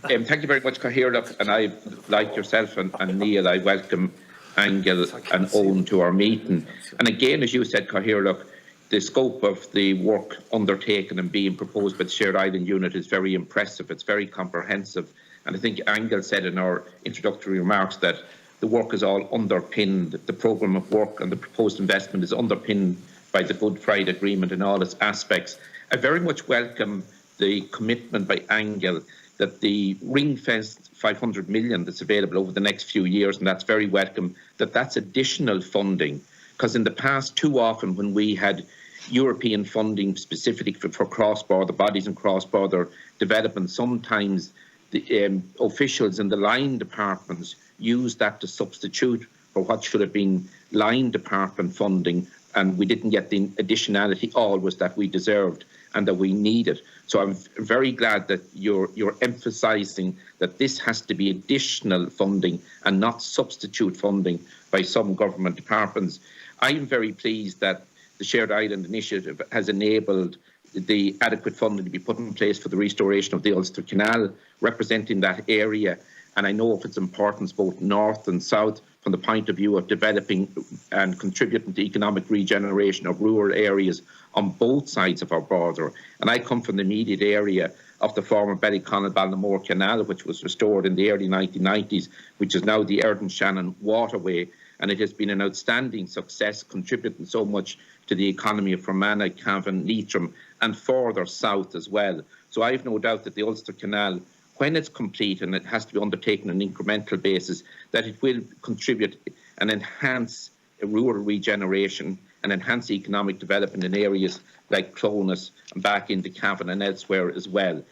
Thank you very much, Cathaoirleach, and I, like yourself and Neil, I welcome Angel and Owen to our meeting. And again, as you said, Cathaoirleach, the scope of the work undertaken and being proposed by the Shared Island Unit is very impressive. It's very comprehensive. And I think Angel said in our introductory remarks that the work is all underpinned, the programme of work and the proposed investment is underpinned by the Good Friday Agreement in all its aspects. I very much welcome the commitment by Angel that the ring-fenced 500 million that's available over the next few years, and that's very welcome, that's additional funding. Because in the past, too often when we had European funding specifically for cross-border bodies and cross-border development, sometimes the officials in the line departments used that to substitute for what should have been line department funding, and we didn't get the additionality always that we deserved and that we needed. So I'm very glad that you're emphasising that this has to be additional funding and not substitute funding by some government departments. I'm very pleased that the Shared Island Initiative has enabled the adequate funding to be put in place for the restoration of the Ulster Canal, representing that area. And I know of its importance both north and south from the point of view of developing and contributing to economic regeneration of rural areas on both sides of our border. And I come from the immediate area of the former Ballyconnell-Ballinamore Canal, which was restored in the early 1990s, which is now the Erdon-Shannon waterway. And it has been an outstanding success, contributing so much to the economy of Fermanagh, Cavan, Leitrim, and further south as well. So I have no doubt that the Ulster Canal, when it's complete, and it has to be undertaken on an incremental basis, that it will contribute and enhance rural regeneration and enhance economic development in areas like Clonus and back into Cavan and elsewhere as well.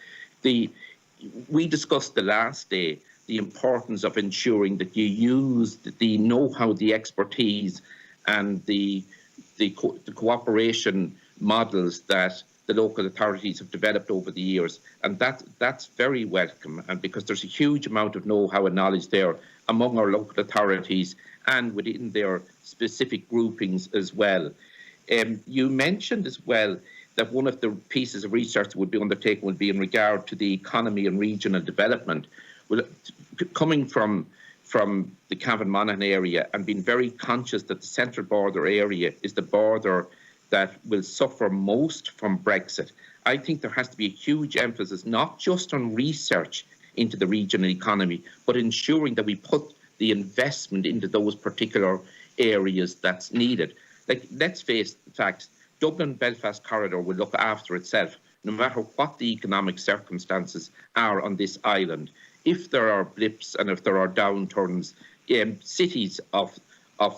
We discussed the last day the importance of ensuring that you use the know-how, the expertise and the cooperation models that the local authorities have developed over the years, and that's very welcome, and because there's a huge amount of know-how and knowledge there among our local authorities and within their specific groupings as well. You mentioned as well that one of the pieces of research that would be undertaken would be in regard to the economy and regional development. Well, coming from the Cavan Monaghan area and being very conscious that the central border area is the border that will suffer most from Brexit, I think there has to be a huge emphasis not just on research into the regional economy, but ensuring that we put the investment into those particular areas that's needed. Like, let's face the facts, Dublin-Belfast corridor will look after itself, no matter what the economic circumstances are on this island. If there are blips and if there are downturns, cities of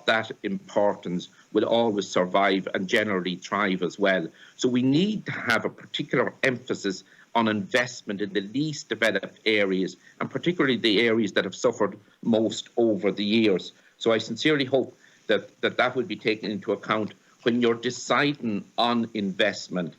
that importance will always survive and generally thrive as well. So we need to have a particular emphasis on investment in the least developed areas, and particularly the areas that have suffered most over the years. So I sincerely hope that will be taken into account when you're deciding on investment.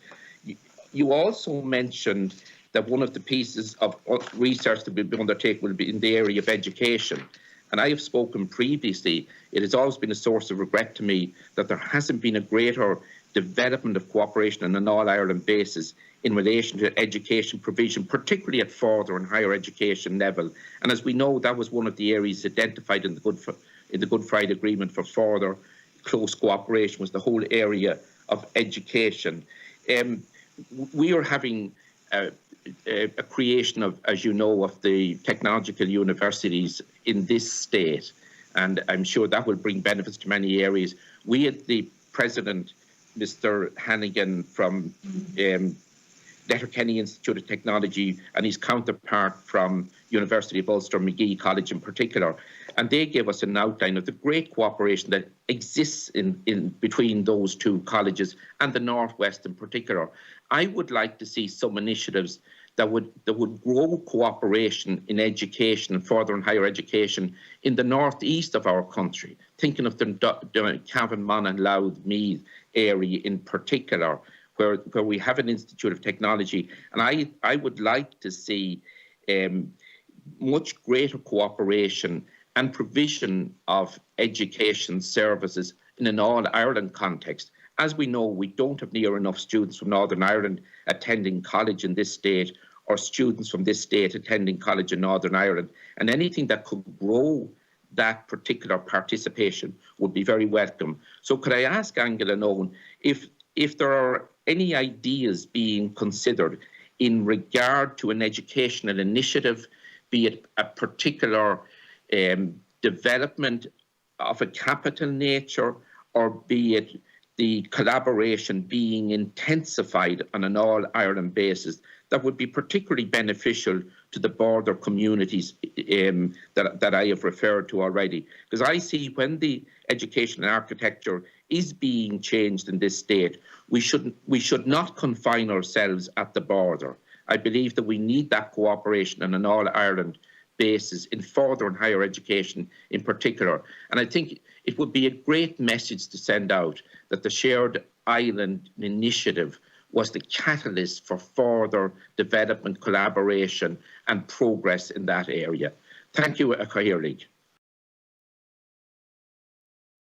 You also mentioned that one of the pieces of research that will be undertaken will be in the area of education. And I have spoken previously, it has always been a source of regret to me that there hasn't been a greater development of cooperation on an all-Ireland basis in relation to education provision, particularly at further and higher education level. And as we know, that was one of the areas identified in the Good Friday Agreement for further close cooperation, was the whole area of education. We are having a creation of, as you know, of the technological universities in this state, and I'm sure that will bring benefits to many areas. We had the President, Mr. Hannigan from Letterkenny Institute of Technology, and his counterpart from University of Ulster, McGee College in particular, and they gave us an outline of the great cooperation that exists in between those two colleges and the Northwest in particular. I would like to see some initiatives that would grow cooperation in education and further and higher education in the northeast of our country, thinking of the Cavan, Monaghan, Louth, Meath area in particular, where we have an Institute of Technology. And I would like to see much greater cooperation and provision of education services in an all-Ireland context. As we know, we don't have near enough students from Northern Ireland attending college in this state, or students from this state attending college in Northern Ireland, and anything that could grow that particular participation would be very welcome. So could I ask Angela Nolan if there are any ideas being considered in regard to an educational initiative, be it a particular development of a capital nature, or be it the collaboration being intensified on an all-Ireland basis that would be particularly beneficial to the border communities that I have referred to already. Because I see when the education and architecture is being changed in this state, we should not confine ourselves at the border. I believe that we need that cooperation on an all-Ireland basis in further and higher education in particular. And I think it would be a great message to send out that the Shared Island Initiative was the catalyst for further development, collaboration and progress in that area. Thank you, Cathaoirligh.